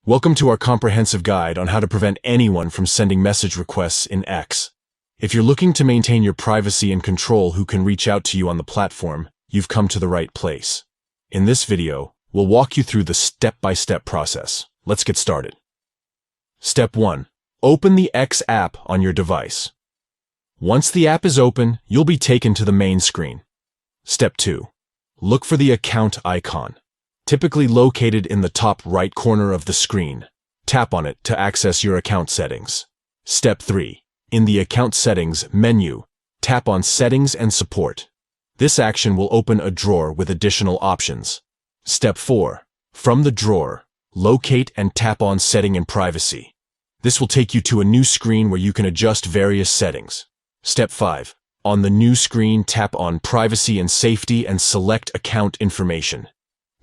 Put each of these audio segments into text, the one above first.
Welcome to our comprehensive guide on how to prevent anyone from sending message requests in X. If you're looking to maintain your privacy and control who can reach out to you on the platform, you've come to the right place. In this video, we'll walk you through the step-by-step process. Let's get started. Step 1. Open the X app on your device. Once the app is open, you'll be taken to the main screen. Step 2. Look for the account icon, typically located in the top right corner of the screen. Tap on it to access your account settings. Step 3. In the Account Settings menu, tap on Settings and Support. This action will open a drawer with additional options. Step 4. From the drawer, locate and tap on Setting and Privacy. This will take you to a new screen where you can adjust various settings. Step 5. On the new screen, tap on Privacy and Safety and select Account Information.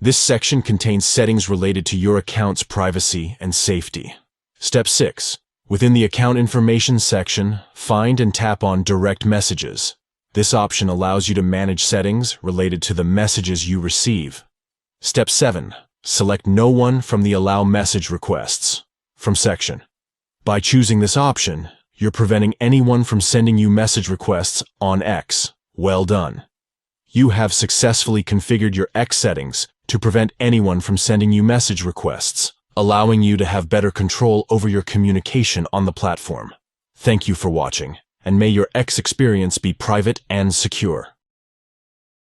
This section contains settings related to your account's privacy and safety. Step 6. Within the Account Information section, find and tap on Direct Messages. This option allows you to manage settings related to the messages you receive. Step 7. Select No One from the Allow Message Requests from section. By choosing this option, you're preventing anyone from sending you message requests on X. Well done. You have successfully configured your X settings to prevent anyone from sending you message requests, allowing you to have better control over your communication on the platform. Thank you for watching, and may your X experience be private and secure.